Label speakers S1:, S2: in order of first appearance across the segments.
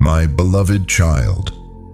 S1: My beloved child,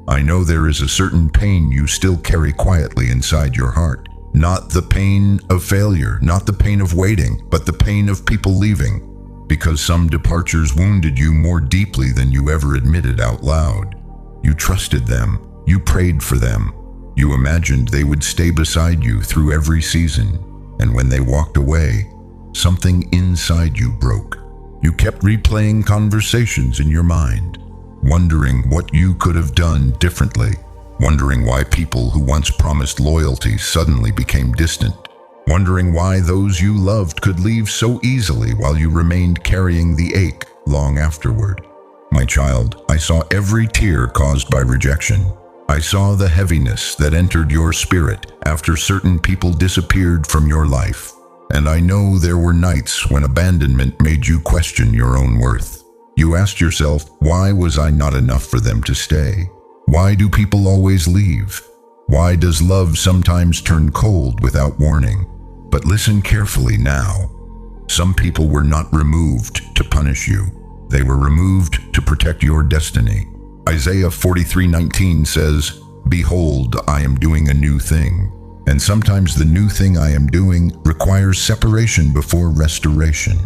S1: I know there is a certain pain you still carry quietly inside your heart. Not the pain of failure, not the pain of waiting, but the pain of people leaving, because some departures wounded you more deeply than you ever admitted out loud. You trusted them, you prayed for them, you imagined they would stay beside you through every season, and when they walked away, something inside you broke. You kept replaying conversations in your mind, wondering what you could have done differently, wondering why people who once promised loyalty suddenly became distant, wondering why those you loved could leave so easily while you remained carrying the ache long afterward. My child, I saw every tear caused by rejection. I saw the heaviness that entered your spirit after certain people disappeared from your life. And I know there were nights when abandonment made you question your own worth. You asked yourself, why was I not enough for them to stay? Why do people always leave? Why does love sometimes turn cold without warning? But listen carefully now. Some people were not removed to punish you. They were removed to protect your destiny. Isaiah 43:19 says, "Behold, I am doing a new thing." And sometimes the new thing I am doing requires separation before restoration.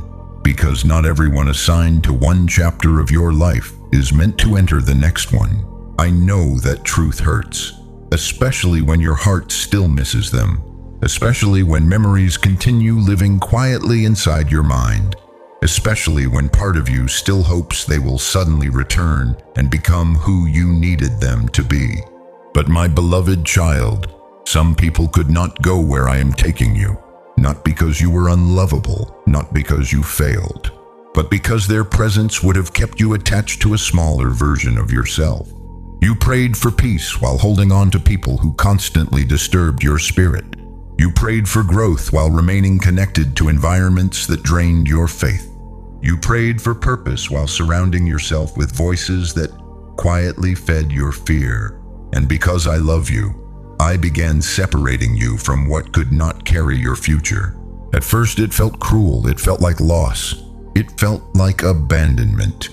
S1: Because not everyone assigned to one chapter of your life is meant to enter the next one. I know that truth hurts, especially when your heart still misses them, especially when memories continue living quietly inside your mind, especially when part of you still hopes they will suddenly return and become who you needed them to be. But my beloved child, some people could not go where I am taking you. Not because you were unlovable, not because you failed, but because their presence would have kept you attached to a smaller version of yourself. You prayed for peace while holding on to people who constantly disturbed your spirit. You prayed for growth while remaining connected to environments that drained your faith. You prayed for purpose while surrounding yourself with voices that quietly fed your fear. And because I love you, I began separating you from what could not carry your future. At first it felt cruel, it felt like loss, it felt like abandonment.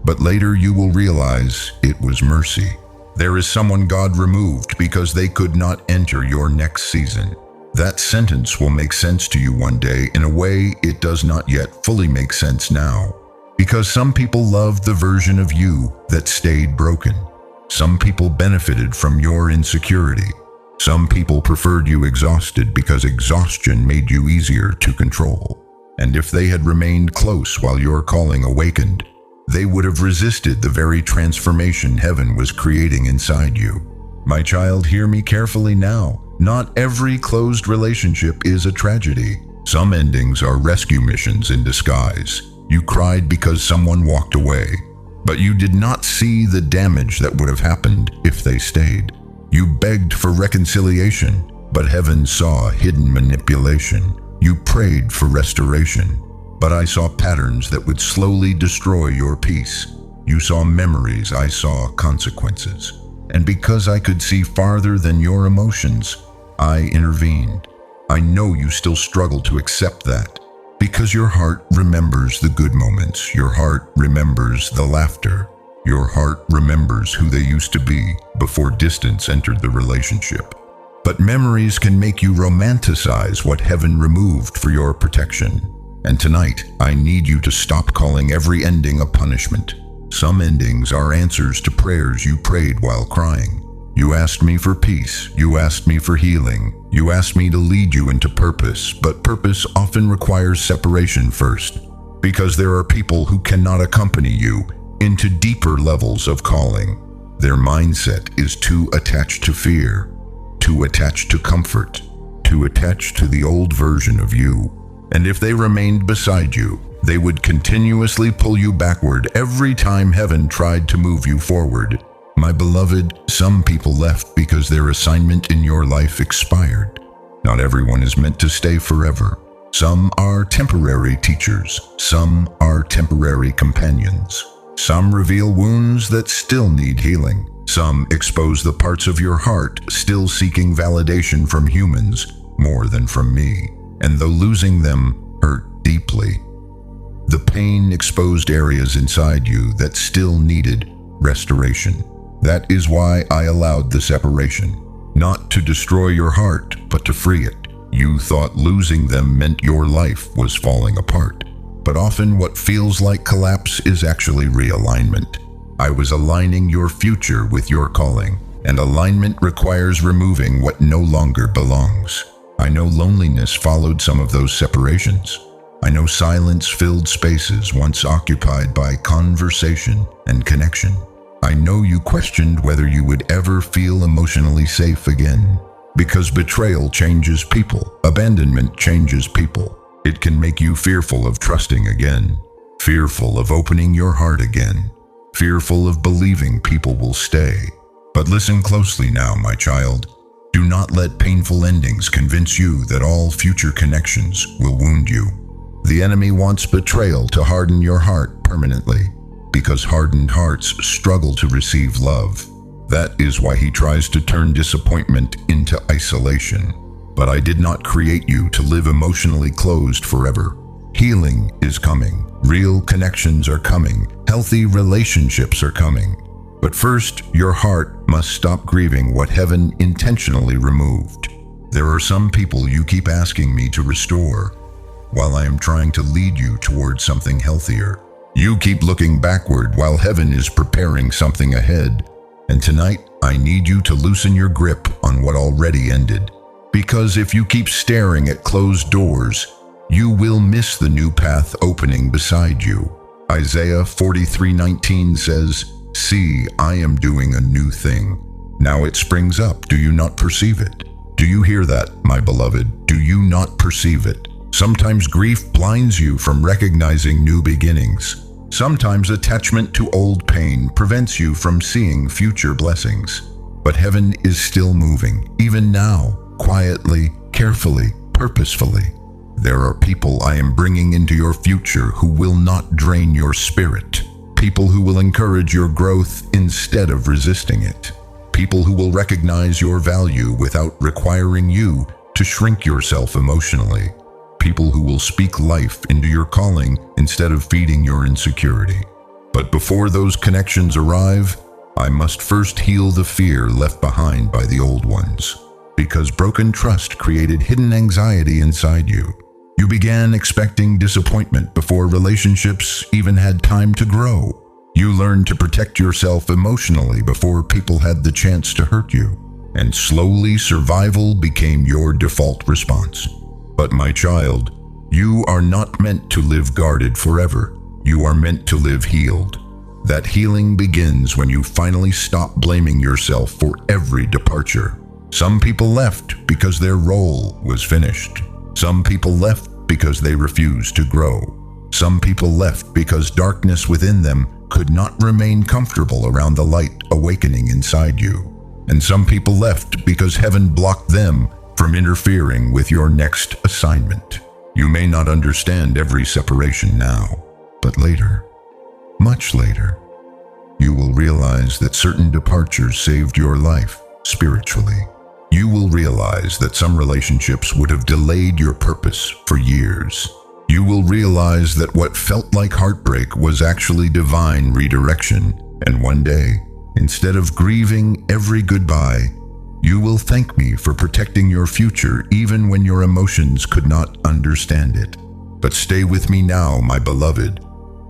S1: But later you will realize it was mercy. There is someone God removed because they could not enter your next season. That sentence will make sense to you one day in a way it does not yet fully make sense now. Because some people loved the version of you that stayed broken. Some people benefited from your insecurity. Some people preferred you exhausted because exhaustion made you easier to control. And if they had remained close while your calling awakened, they would have resisted the very transformation heaven was creating inside you. My child, hear me carefully now. Not every closed relationship is a tragedy. Some endings are rescue missions in disguise. You cried because someone walked away, but you did not see the damage that would have happened if they stayed. You begged for reconciliation, but heaven saw hidden manipulation. You prayed for restoration, but I saw patterns that would slowly destroy your peace. You saw memories, I saw consequences. And because I could see farther than your emotions, I intervened. I know you still struggle to accept that, because your heart remembers the good moments. Your heart remembers the laughter. Your heart remembers who they used to be before distance entered the relationship. But memories can make you romanticize what heaven removed for your protection. And tonight, I need you to stop calling every ending a punishment. Some endings are answers to prayers you prayed while crying. You asked me for peace. You asked me for healing. You asked me to lead you into purpose, but purpose often requires separation first, because there are people who cannot accompany you into deeper levels of calling. Their mindset is too attached to fear, too attached to comfort, too attached to the old version of you. And if they remained beside you, they would continuously pull you backward every time heaven tried to move you forward. My beloved, some people left because their assignment in your life expired. Not everyone is meant to stay forever. Some are temporary teachers. Some are temporary companions. Some reveal wounds that still need healing. Some expose the parts of your heart still seeking validation from humans more than from me. And though losing them hurt deeply, the pain exposed areas inside you that still needed restoration. That is why I allowed the separation. Not to destroy your heart, but to free it. You thought losing them meant your life was falling apart. But often what feels like collapse is actually realignment. I was aligning your future with your calling, and alignment requires removing what no longer belongs. I know loneliness followed some of those separations. I know silence filled spaces once occupied by conversation and connection. I know you questioned whether you would ever feel emotionally safe again. Because betrayal changes people, abandonment changes people. It can make you fearful of trusting again, fearful of opening your heart again, fearful of believing people will stay. But listen closely now, my child. Do not let painful endings convince you that all future connections will wound you. The enemy wants betrayal to harden your heart permanently, because hardened hearts struggle to receive love. That is why he tries to turn disappointment into isolation. But I did not create you to live emotionally closed forever. Healing is coming. Real connections are coming. Healthy relationships are coming. But first, your heart must stop grieving what heaven intentionally removed. There are some people you keep asking me to restore, while I am trying to lead you towards something healthier. You keep looking backward while heaven is preparing something ahead. And tonight, I need you to loosen your grip on what already ended. Because if you keep staring at closed doors, you will miss the new path opening beside you. Isaiah 43:19 says, "See, I am doing a new thing. Now it springs up. Do you not perceive it?" Do you hear that, my beloved? Do you not perceive it? Sometimes grief blinds you from recognizing new beginnings. Sometimes attachment to old pain prevents you from seeing future blessings. But heaven is still moving, even now, quietly, carefully, purposefully. There are people I am bringing into your future who will not drain your spirit. People who will encourage your growth instead of resisting it. People who will recognize your value without requiring you to shrink yourself emotionally. People who will speak life into your calling instead of feeding your insecurity. But before those connections arrive, I must first heal the fear left behind by the old ones. Because broken trust created hidden anxiety inside you. You began expecting disappointment before relationships even had time to grow. You learned to protect yourself emotionally before people had the chance to hurt you. And slowly survival became your default response. But my child, you are not meant to live guarded forever. You are meant to live healed. That healing begins when you finally stop blaming yourself for every departure. Some people left because their role was finished. Some people left because they refused to grow. Some people left because darkness within them could not remain comfortable around the light awakening inside you. And some people left because heaven blocked them from interfering with your next assignment. You may not understand every separation now, but later, much later, you will realize that certain departures saved your life spiritually. You will realize that some relationships would have delayed your purpose for years. You will realize that what felt like heartbreak was actually divine redirection. And one day, instead of grieving every goodbye, you will thank me for protecting your future even when your emotions could not understand it. But stay with me now, my beloved,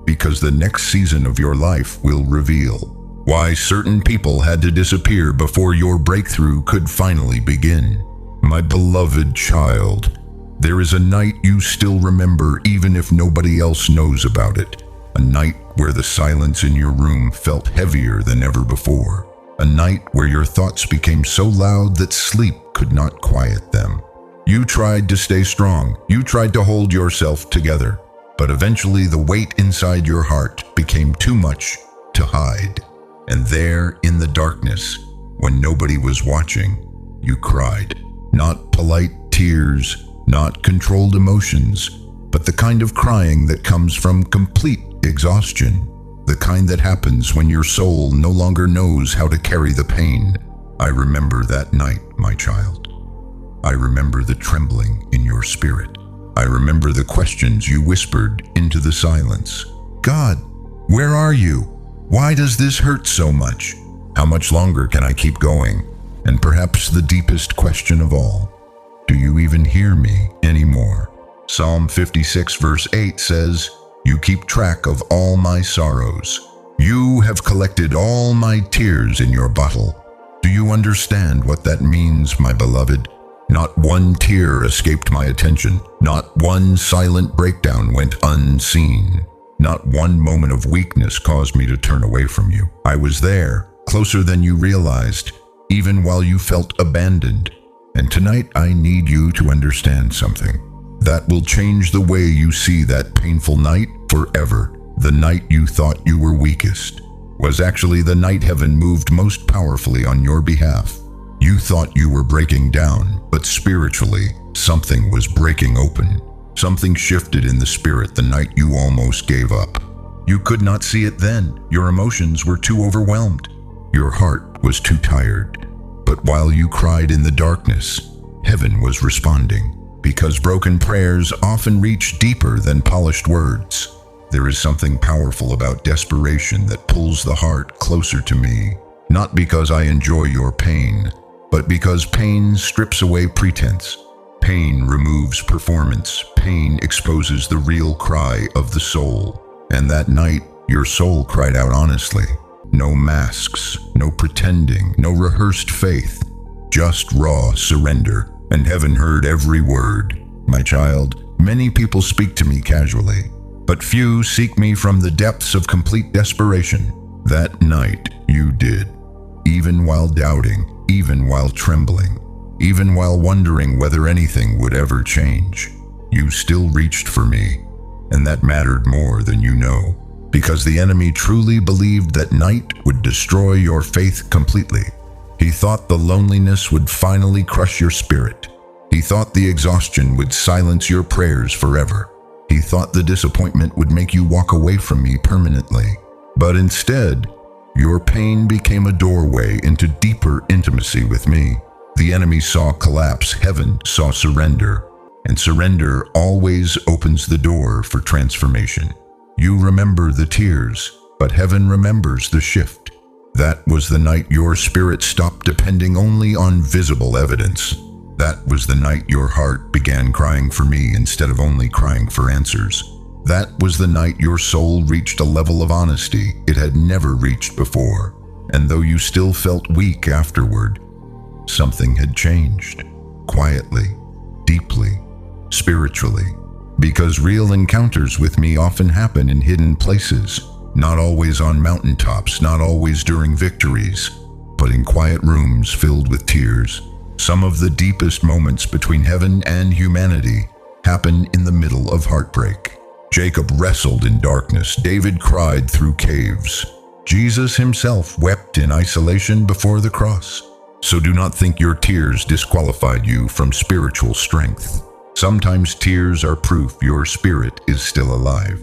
S1: because the next season of your life will reveal why certain people had to disappear before your breakthrough could finally begin. My beloved child, there is a night you still remember even if nobody else knows about it. A night where the silence in your room felt heavier than ever before. A night where your thoughts became so loud that sleep could not quiet them. You tried to stay strong. You tried to hold yourself together. But eventually the weight inside your heart became too much to hide. And there in the darkness, when nobody was watching, you cried. Not polite tears, not controlled emotions, but the kind of crying that comes from complete exhaustion. The kind that happens when your soul no longer knows how to carry the pain. I remember that night, my child. I remember the trembling in your spirit. I remember the questions you whispered into the silence. God, where are you? Why does this hurt so much? How much longer can I keep going? And perhaps the deepest question of all, do you even hear me anymore? Psalm 56 verse 8 says, "You keep track of all my sorrows. You have collected all my tears in your bottle." Do you understand what that means, my beloved? Not one tear escaped my attention. Not one silent breakdown went unseen. Not one moment of weakness caused me to turn away from you. I was there, closer than you realized, even while you felt abandoned. And tonight I need you to understand something that will change the way you see that painful night forever. The night you thought you were weakest was actually the night heaven moved most powerfully on your behalf. You thought you were breaking down, but spiritually, something was breaking open. Something shifted in the spirit the night you almost gave up. You could not see it then. Your emotions were too overwhelmed. Your heart was too tired. But while you cried in the darkness, heaven was responding. Because broken prayers often reach deeper than polished words. There is something powerful about desperation that pulls the heart closer to me. Not because I enjoy your pain, but because pain strips away pretense. Pain removes performance. Pain exposes the real cry of the soul. And that night, your soul cried out honestly. No masks, no pretending, no rehearsed faith. Just raw surrender. And heaven heard every word. My child, many people speak to me casually, but few seek me from the depths of complete desperation. That night you did. Even while doubting, even while trembling, even while wondering whether anything would ever change, you still reached for me, and that mattered more than you know, because the enemy truly believed that night would destroy your faith completely. He thought the loneliness would finally crush your spirit. He thought the exhaustion would silence your prayers forever. He thought the disappointment would make you walk away from me permanently. But instead, your pain became a doorway into deeper intimacy with me. The enemy saw collapse, heaven saw surrender, and surrender always opens the door for transformation. You remember the tears, but heaven remembers the shift. That was the night your spirit stopped depending only on visible evidence. That was the night your heart began crying for me instead of only crying for answers. That was the night your soul reached a level of honesty it had never reached before. And though you still felt weak afterward, something had changed. Quietly, deeply, spiritually. Because real encounters with me often happen in hidden places. Not always on mountaintops, not always during victories, but in quiet rooms filled with tears. Some of the deepest moments between heaven and humanity happen in the middle of heartbreak. Jacob wrestled in darkness. David cried through caves. Jesus himself wept in isolation before the cross. So do not think your tears disqualified you from spiritual strength. Sometimes tears are proof your spirit is still alive.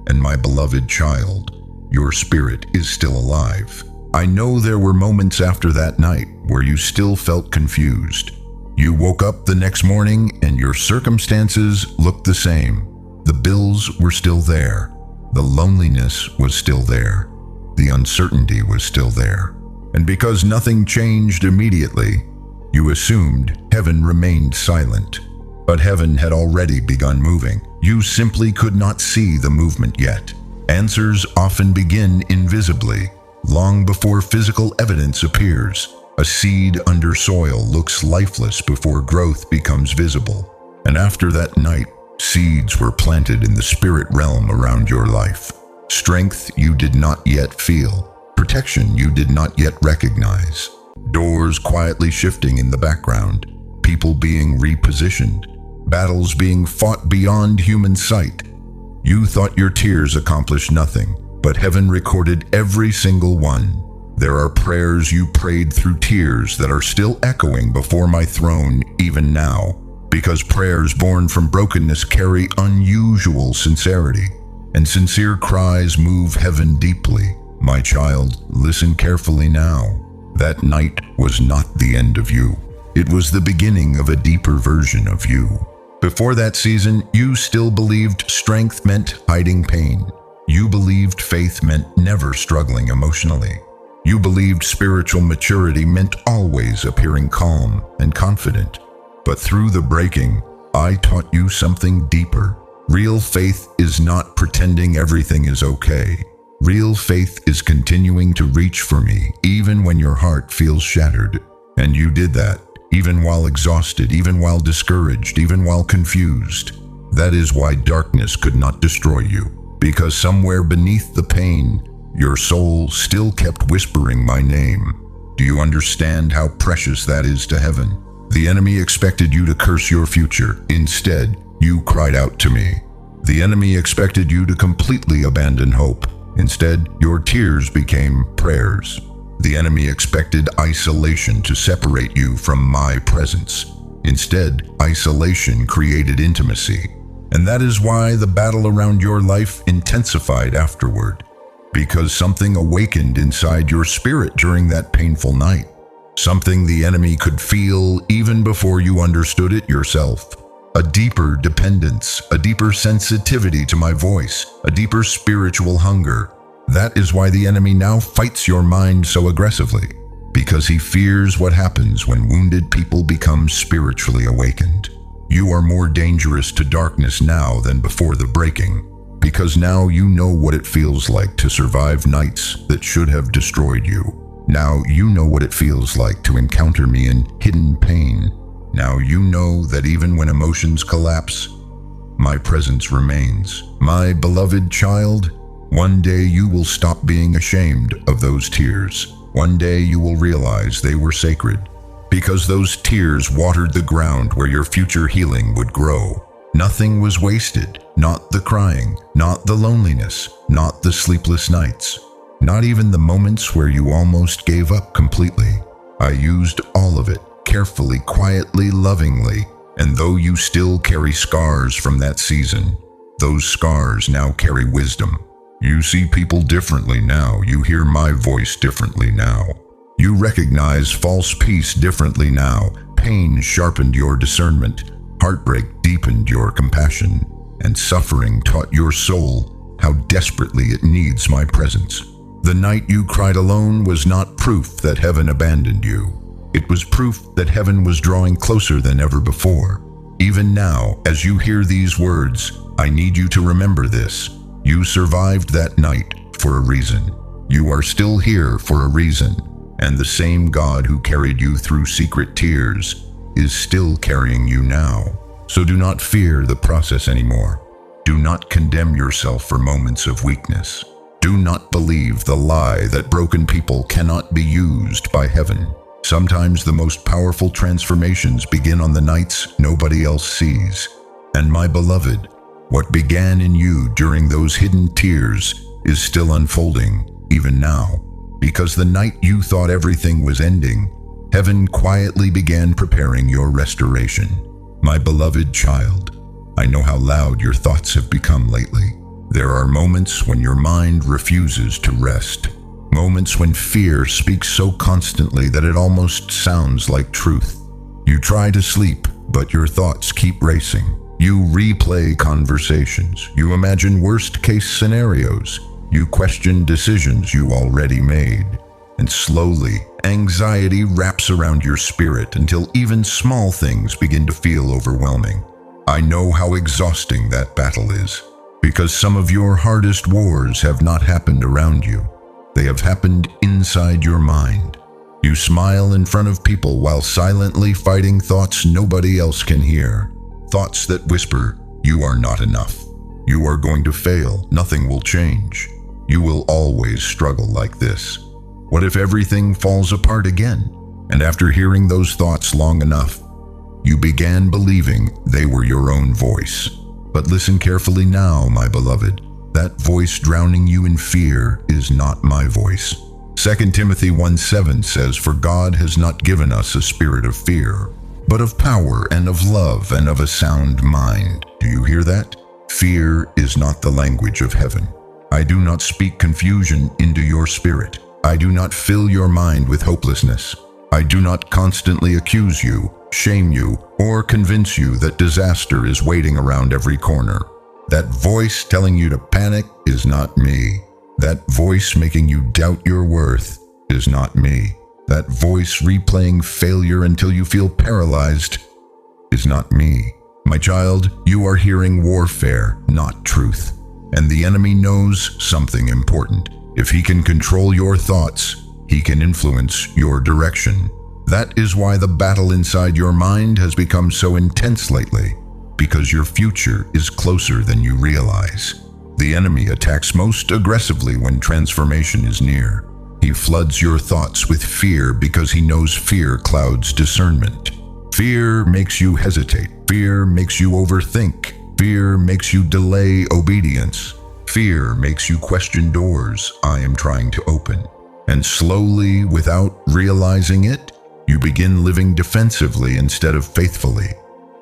S1: And my beloved child, your spirit is still alive. I know there were moments after that night where you still felt confused. You woke up the next morning and your circumstances looked the same. The bills were still there. The loneliness was still there. The uncertainty was still there. And because nothing changed immediately, you assumed heaven remained silent. But heaven had already begun moving. You simply could not see the movement yet. Answers often begin invisibly, long before physical evidence appears. A seed under soil looks lifeless before growth becomes visible. And after that night, seeds were planted in the spirit realm around your life. Strength you did not yet feel. Protection you did not yet recognize. Doors quietly shifting in the background. People being repositioned. Battles being fought beyond human sight. You thought your tears accomplished nothing, but heaven recorded every single one. There are prayers you prayed through tears that are still echoing before my throne even now, because prayers born from brokenness carry unusual sincerity, and sincere cries move heaven deeply. My child, listen carefully now. That night was not the end of you. It was the beginning of a deeper version of you. Before that season, you still believed strength meant hiding pain. You believed faith meant never struggling emotionally. You believed spiritual maturity meant always appearing calm and confident. But through the breaking, I taught you something deeper. Real faith is not pretending everything is okay. Real faith is continuing to reach for me, even when your heart feels shattered. And you did that, even while exhausted, even while discouraged, even while confused. That is why darkness could not destroy you, because somewhere beneath the pain, your soul still kept whispering my name. Do you understand how precious that is to heaven? The enemy expected you to curse your future. Instead, you cried out to me. The enemy expected you to completely abandon hope. Instead, your tears became prayers. The enemy expected isolation to separate you from my presence. Instead, isolation created intimacy. And that is why the battle around your life intensified afterward. Because something awakened inside your spirit during that painful night. Something the enemy could feel even before you understood it yourself. A deeper dependence, a deeper sensitivity to my voice, a deeper spiritual hunger. That is why the enemy now fights your mind so aggressively. Because he fears what happens when wounded people become spiritually awakened. You are more dangerous to darkness now than before the breaking. Because now you know what it feels like to survive nights that should have destroyed you. Now you know what it feels like to encounter me in hidden pain. Now you know that even when emotions collapse, my presence remains. My beloved child, one day you will stop being ashamed of those tears. One day you will realize they were sacred, because those tears watered the ground where your future healing would grow. Nothing was wasted, not the crying, not the loneliness, not the sleepless nights, not even the moments where you almost gave up completely. I used all of it, carefully, quietly, lovingly, and though you still carry scars from that season, those scars now carry wisdom. You see people differently now. You hear my voice differently now. You recognize false peace differently now. Pain sharpened your discernment. Heartbreak deepened your compassion. And suffering taught your soul how desperately it needs my presence. The night you cried alone was not proof that heaven abandoned you. It was proof that heaven was drawing closer than ever before. Even now, as you hear these words, I need you to remember this. You survived that night for a reason. You are still here for a reason. And the same God who carried you through secret tears is still carrying you now. So do not fear the process anymore. Do not condemn yourself for moments of weakness. Do not believe the lie that broken people cannot be used by heaven. Sometimes the most powerful transformations begin on the nights nobody else sees. And my beloved, what began in you during those hidden tears is still unfolding, even now. Because the night you thought everything was ending, heaven quietly began preparing your restoration. My beloved child, I know how loud your thoughts have become lately. There are moments when your mind refuses to rest. Moments when fear speaks so constantly that it almost sounds like truth. You try to sleep, but your thoughts keep racing. You replay conversations. You imagine worst-case scenarios. You question decisions you already made. And slowly, anxiety wraps around your spirit until even small things begin to feel overwhelming. I know how exhausting that battle is, because some of your hardest wars have not happened around you. They have happened inside your mind. You smile in front of people while silently fighting thoughts nobody else can hear. Thoughts that whisper, you are not enough. You are going to fail. Nothing will change. You will always struggle like this. What if everything falls apart again? And after hearing those thoughts long enough, you began believing they were your own voice. But listen carefully now, my beloved. That voice drowning you in fear is not my voice. 2 Timothy 1:7 says, "For God has not given us a spirit of fear, but of power and of love and of a sound mind." Do you hear that? Fear is not the language of heaven. I do not speak confusion into your spirit. I do not fill your mind with hopelessness. I do not constantly accuse you, shame you, or convince you that disaster is waiting around every corner. That voice telling you to panic is not me. That voice making you doubt your worth is not me. That voice replaying failure until you feel paralyzed is not me. My child, you are hearing warfare, not truth. And the enemy knows something important. If he can control your thoughts, he can influence your direction. That is why the battle inside your mind has become so intense lately, because your future is closer than you realize. The enemy attacks most aggressively when transformation is near. He floods your thoughts with fear because he knows fear clouds discernment. Fear makes you hesitate. Fear makes you overthink. Fear makes you delay obedience. Fear makes you question doors I am trying to open. And slowly, without realizing it, you begin living defensively instead of faithfully.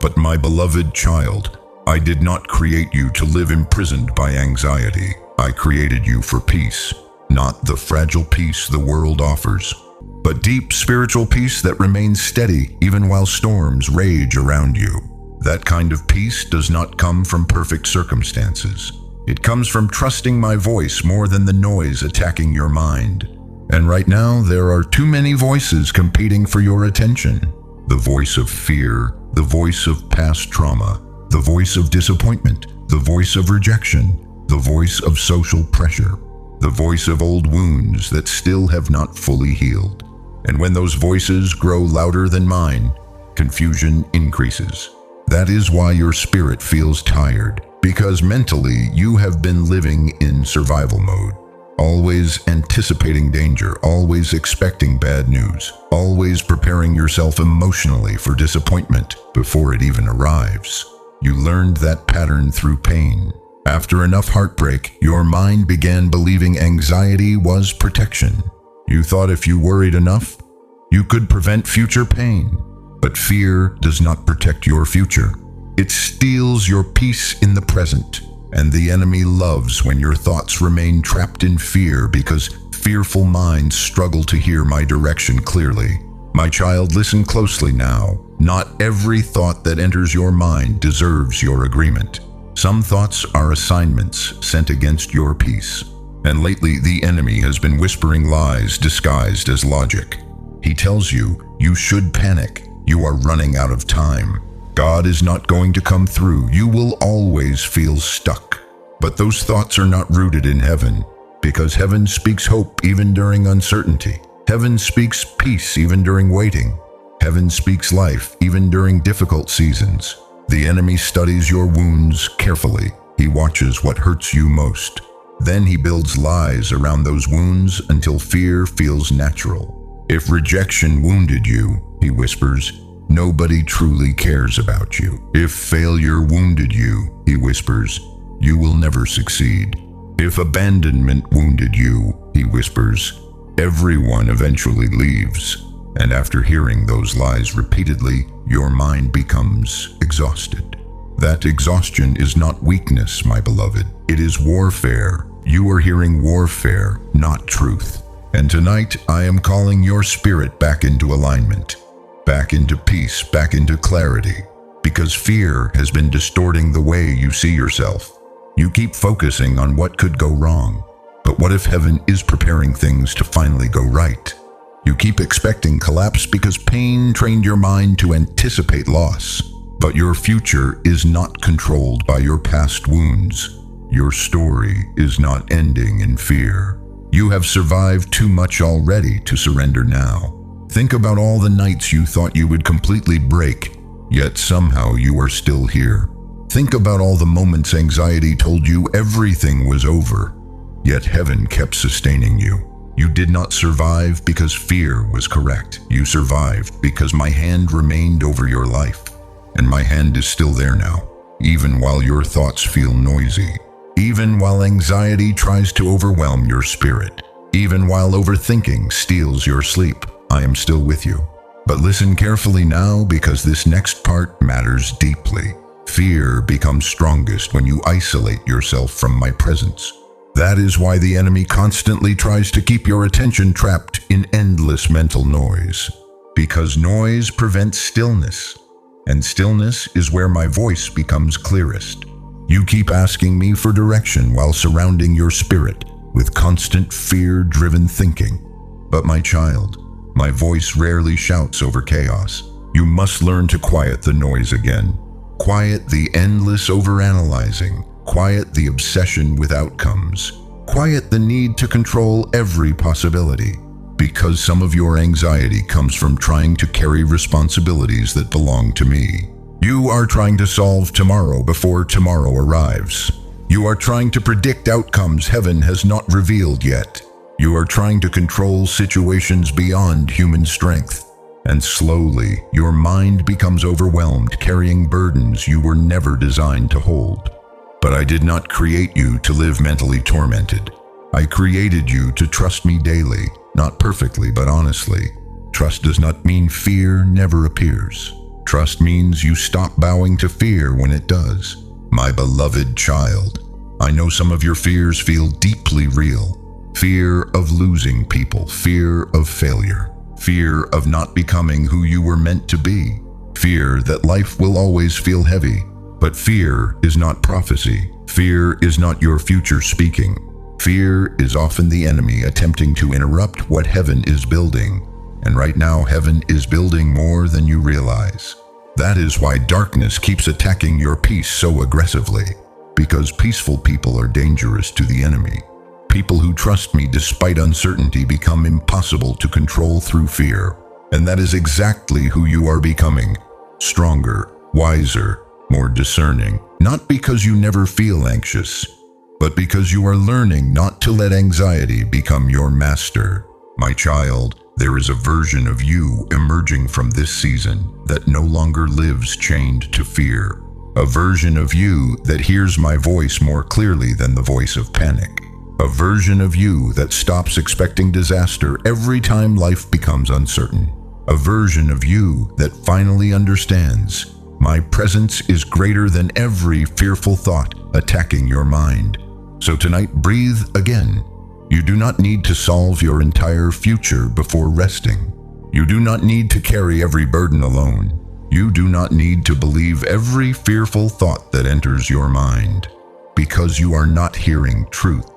S1: But my beloved child, I did not create you to live imprisoned by anxiety. I created you for peace, not the fragile peace the world offers, but deep spiritual peace that remains steady even while storms rage around you. That kind of peace does not come from perfect circumstances. It comes from trusting my voice more than the noise attacking your mind. And right now, there are too many voices competing for your attention. The voice of fear, the voice of past trauma, the voice of disappointment, the voice of rejection, the voice of social pressure, the voice of old wounds that still have not fully healed. And when those voices grow louder than mine, confusion increases. That is why your spirit feels tired, because mentally you have been living in survival mode. Always anticipating danger, always expecting bad news, always preparing yourself emotionally for disappointment before it even arrives. You learned that pattern through pain. After enough heartbreak, your mind began believing anxiety was protection. You thought if you worried enough, you could prevent future pain. But fear does not protect your future. It steals your peace in the present. And the enemy loves when your thoughts remain trapped in fear because fearful minds struggle to hear my direction clearly. My child, listen closely now. Not every thought that enters your mind deserves your agreement. Some thoughts are assignments sent against your peace. And lately, the enemy has been whispering lies disguised as logic. He tells you, you should panic. You are running out of time. God is not going to come through. You will always feel stuck. But those thoughts are not rooted in heaven, because heaven speaks hope even during uncertainty. Heaven speaks peace even during waiting. Heaven speaks life even during difficult seasons. The enemy studies your wounds carefully. He watches what hurts you most. Then he builds lies around those wounds until fear feels natural. If rejection wounded you, he whispers, nobody truly cares about you. If failure wounded you, he whispers, you will never succeed. If abandonment wounded you, he whispers, everyone eventually leaves. And after hearing those lies repeatedly, your mind becomes exhausted. That exhaustion is not weakness, my beloved. It is warfare. You are hearing warfare, not truth. And tonight, I am calling your spirit back into alignment, back into peace, back into clarity, because fear has been distorting the way you see yourself. You keep focusing on what could go wrong, but what if heaven is preparing things to finally go right? You keep expecting collapse because pain trained your mind to anticipate loss, but your future is not controlled by your past wounds. Your story is not ending in fear. You have survived too much already to surrender now. Think about all the nights you thought you would completely break, yet somehow you are still here. Think about all the moments anxiety told you everything was over, yet heaven kept sustaining you. You did not survive because fear was correct. You survived because my hand remained over your life, and my hand is still there now, even while your thoughts feel noisy, even while anxiety tries to overwhelm your spirit, even while overthinking steals your sleep. I am still with you. But listen carefully now, because this next part matters deeply. Fear becomes strongest when you isolate yourself from my presence. That is why the enemy constantly tries to keep your attention trapped in endless mental noise. Because noise prevents stillness, and stillness is where my voice becomes clearest. You keep asking me for direction while surrounding your spirit with constant fear-driven thinking. But my child, my voice rarely shouts over chaos. You must learn to quiet the noise again. Quiet the endless overanalyzing. Quiet the obsession with outcomes. Quiet the need to control every possibility. Because some of your anxiety comes from trying to carry responsibilities that belong to me. You are trying to solve tomorrow before tomorrow arrives. You are trying to predict outcomes heaven has not revealed yet. You are trying to control situations beyond human strength. And slowly, your mind becomes overwhelmed, carrying burdens you were never designed to hold. But I did not create you to live mentally tormented. I created you to trust me daily, not perfectly, but honestly. Trust does not mean fear never appears. Trust means you stop bowing to fear when it does. My beloved child, I know some of your fears feel deeply real. Fear of losing people, fear of failure, fear of not becoming who you were meant to be, fear that life will always feel heavy. But fear is not prophecy. Fear is not your future speaking. Fear is often the enemy attempting to interrupt what heaven is building. And right now, heaven is building more than you realize. That is why darkness keeps attacking your peace so aggressively. Because peaceful people are dangerous to the enemy. People who trust me despite uncertainty become impossible to control through fear. And that is exactly who you are becoming. Stronger, wiser, more discerning. Not because you never feel anxious, but because you are learning not to let anxiety become your master. My child, there is a version of you emerging from this season that no longer lives chained to fear. A version of you that hears my voice more clearly than the voice of panic. A version of you that stops expecting disaster every time life becomes uncertain. A version of you that finally understands my presence is greater than every fearful thought attacking your mind. So tonight, breathe again. You do not need to solve your entire future before resting. You do not need to carry every burden alone. You do not need to believe every fearful thought that enters your mind. Because you are not hearing truth.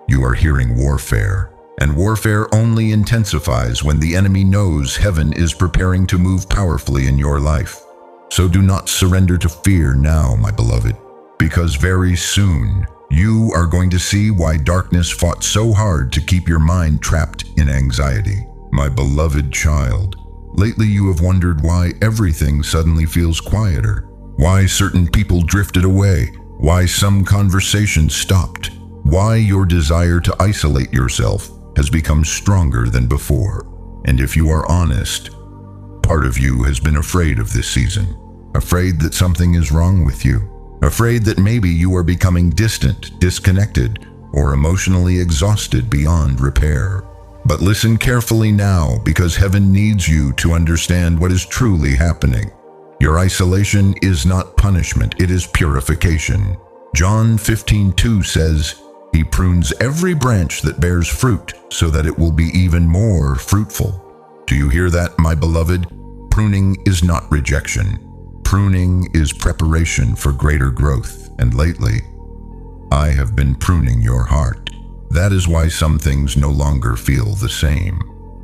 S1: You are hearing warfare. And warfare only intensifies when the enemy knows heaven is preparing to move powerfully in your life. So do not surrender to fear now, my beloved, because very soon you are going to see why darkness fought so hard to keep your mind trapped in anxiety. My beloved child, lately you have wondered why everything suddenly feels quieter, why certain people drifted away, why some conversations stopped, why your desire to isolate yourself has become stronger than before. And if you are honest, part of you has been afraid of this season, afraid that something is wrong with you, afraid that maybe you are becoming distant, disconnected, or emotionally exhausted beyond repair. But listen carefully now, because heaven needs you to understand what is truly happening. Your isolation is not punishment, it is purification. John 15:2 says, He prunes every branch that bears fruit so that it will be even more fruitful. Do you hear that, my beloved? Pruning is not rejection. Pruning is preparation for greater growth. And lately, I have been pruning your heart. That is why some things no longer feel the same.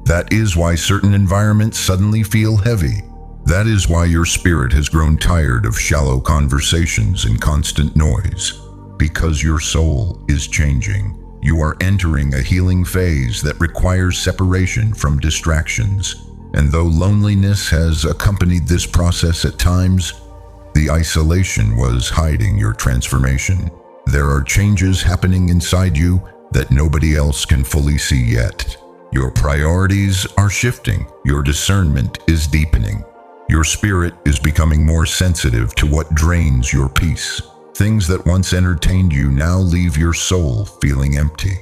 S1: That is why certain environments suddenly feel heavy. That is why your spirit has grown tired of shallow conversations and constant noise. Because your soul is changing. You are entering a healing phase that requires separation from distractions. And though loneliness has accompanied this process at times, the isolation was hiding your transformation. There are changes happening inside you that nobody else can fully see yet. Your priorities are shifting. Your discernment is deepening. Your spirit is becoming more sensitive to what drains your peace. Things that once entertained you now leave your soul feeling empty.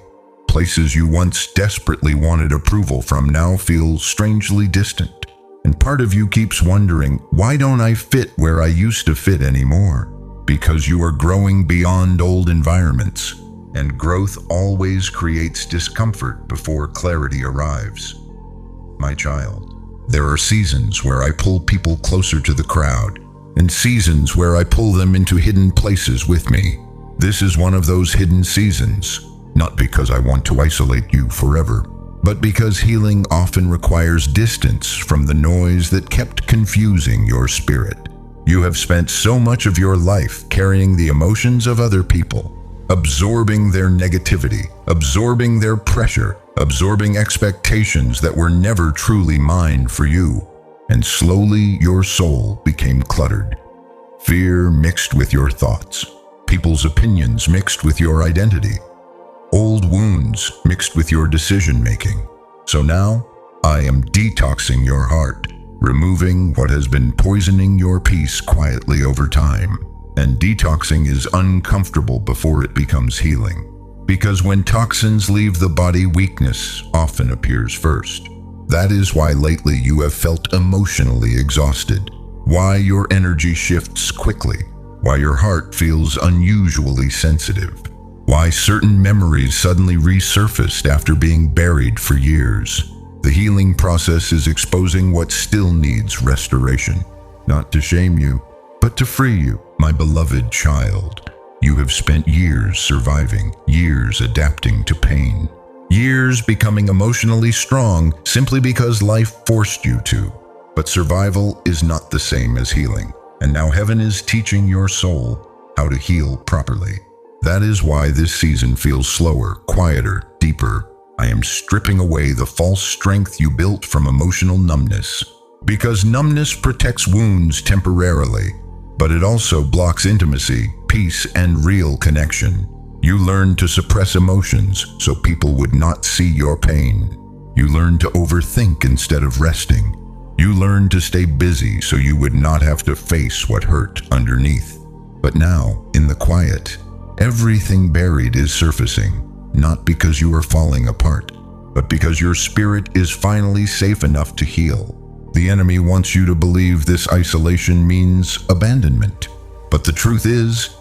S1: Places you once desperately wanted approval from now feel strangely distant. And part of you keeps wondering, why don't I fit where I used to fit anymore? Because you are growing beyond old environments. And growth always creates discomfort before clarity arrives. My child, there are seasons where I pull people closer to the crowd, and seasons where I pull them into hidden places with me. This is one of those hidden seasons, not because I want to isolate you forever, but because healing often requires distance from the noise that kept confusing your spirit. You have spent so much of your life carrying the emotions of other people, absorbing their negativity, absorbing their pressure, absorbing expectations that were never truly mine for you. And slowly your soul became cluttered. Fear mixed with your thoughts, people's opinions mixed with your identity, old wounds mixed with your decision-making. So now, I am detoxing your heart, removing what has been poisoning your peace quietly over time. And detoxing is uncomfortable before it becomes healing. Because when toxins leave the body, weakness often appears first. That is why lately you have felt emotionally exhausted, why your energy shifts quickly, why your heart feels unusually sensitive, why certain memories suddenly resurfaced after being buried for years. The healing process is exposing what still needs restoration, not to shame you, but to free you, my beloved child. You have spent years surviving, years adapting to pain, years becoming emotionally strong simply because life forced you to. But survival is not the same as healing, and now heaven is teaching your soul how to heal properly. That is why this season feels slower, quieter, deeper. I am stripping away the false strength you built from emotional numbness. Because numbness protects wounds temporarily, but it also blocks intimacy, peace, and real connection. You learned to suppress emotions so people would not see your pain. You learned to overthink instead of resting. You learned to stay busy so you would not have to face what hurt underneath. But now, in the quiet, everything buried is surfacing, not because you are falling apart, but because your spirit is finally safe enough to heal. The enemy wants you to believe this isolation means abandonment. But the truth is,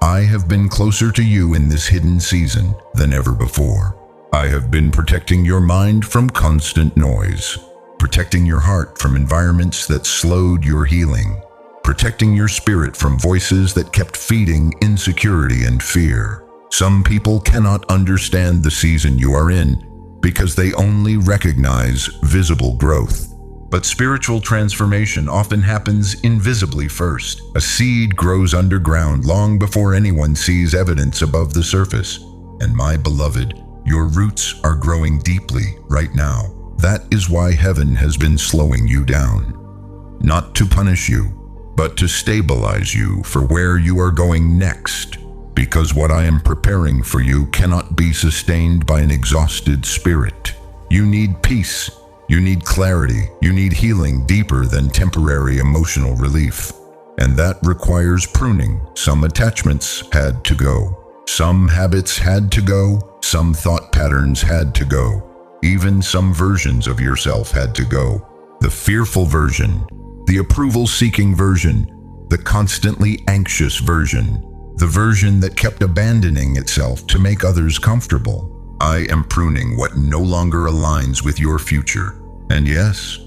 S1: I have been closer to you in this hidden season than ever before. I have been protecting your mind from constant noise, protecting your heart from environments that slowed your healing, protecting your spirit from voices that kept feeding insecurity and fear. Some people cannot understand the season you are in because they only recognize visible growth. But spiritual transformation often happens invisibly first. A seed grows underground long before anyone sees evidence above the surface. And my beloved, your roots are growing deeply right now. That is why heaven has been slowing you down. Not to punish you, but to stabilize you for where you are going next. Because what I am preparing for you cannot be sustained by an exhausted spirit. You need peace. You need clarity. You need healing deeper than temporary emotional relief. And that requires pruning. Some attachments had to go. Some habits had to go. Some thought patterns had to go. Even some versions of yourself had to go. The fearful version, the approval-seeking version, the constantly anxious version, the version that kept abandoning itself to make others comfortable. I am pruning what no longer aligns with your future. And yes,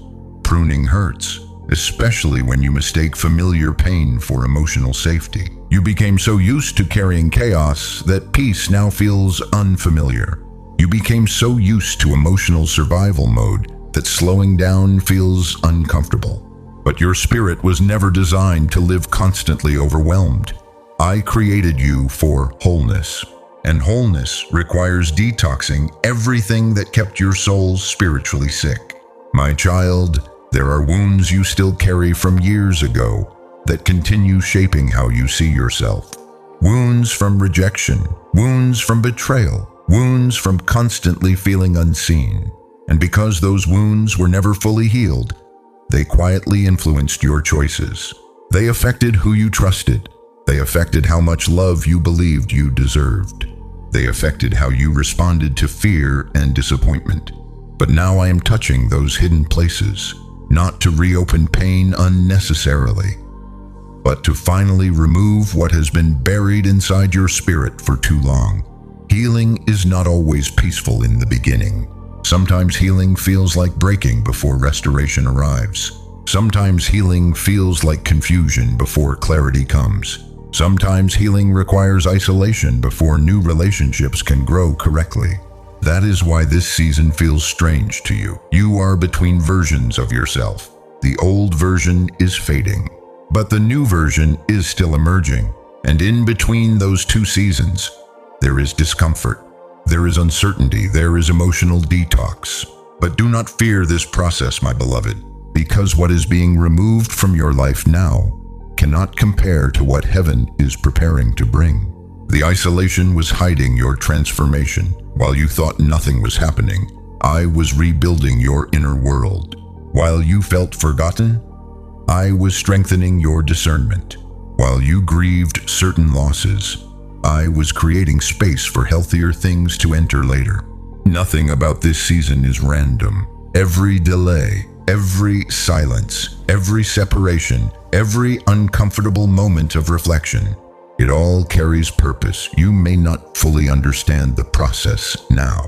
S1: pruning hurts, especially when you mistake familiar pain for emotional safety. You became so used to carrying chaos that peace now feels unfamiliar. You became so used to emotional survival mode that slowing down feels uncomfortable. But your spirit was never designed to live constantly overwhelmed. I created you for wholeness. And wholeness requires detoxing everything that kept your soul spiritually sick. My child, there are wounds you still carry from years ago that continue shaping how you see yourself. Wounds from rejection, wounds from betrayal, wounds from constantly feeling unseen. And because those wounds were never fully healed, they quietly influenced your choices. They affected who you trusted. They affected how much love you believed you deserved. They affected how you responded to fear and disappointment. But now I am touching those hidden places, not to reopen pain unnecessarily, but to finally remove what has been buried inside your spirit for too long. Healing is not always peaceful in the beginning. Sometimes healing feels like breaking before restoration arrives. Sometimes healing feels like confusion before clarity comes. Sometimes healing requires isolation before new relationships can grow correctly. That is why this season feels strange to you. You are between versions of yourself. The old version is fading, but the new version is still emerging. And in between those two seasons, there is discomfort, there is uncertainty, there is emotional detox. But do not fear this process, my beloved, because what is being removed from your life now cannot compare to what heaven is preparing to bring. The isolation was hiding your transformation. While you thought nothing was happening, I was rebuilding your inner world. While you felt forgotten, I was strengthening your discernment. While you grieved certain losses, I was creating space for healthier things to enter later. Nothing about this season is random. Every delay, every silence, every separation, every uncomfortable moment of reflection, it all carries purpose. You may not fully understand the process now,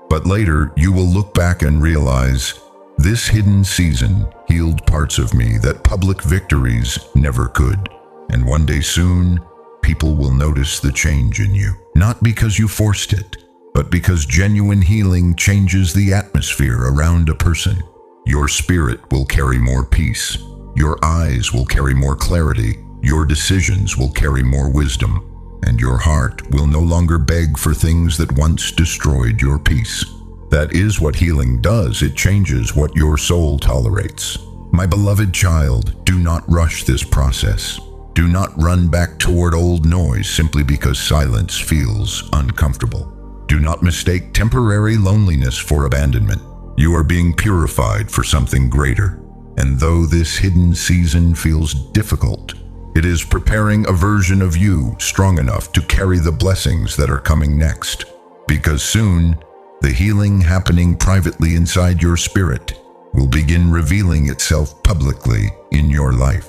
S1: but later you will look back and realize this hidden season healed parts of me that public victories never could. And one day soon, people will notice the change in you, not because you forced it, but because genuine healing changes the atmosphere around a person. Your spirit will carry more peace. Your eyes will carry more clarity. Your decisions will carry more wisdom, and your heart will no longer beg for things that once destroyed your peace. That is what healing does. It changes what your soul tolerates. My beloved child, do not rush this process. Do not run back toward old noise simply because silence feels uncomfortable. Do not mistake temporary loneliness for abandonment. You are being purified for something greater. And though this hidden season feels difficult, it is preparing a version of you strong enough to carry the blessings that are coming next. Because soon, the healing happening privately inside your spirit will begin revealing itself publicly in your life.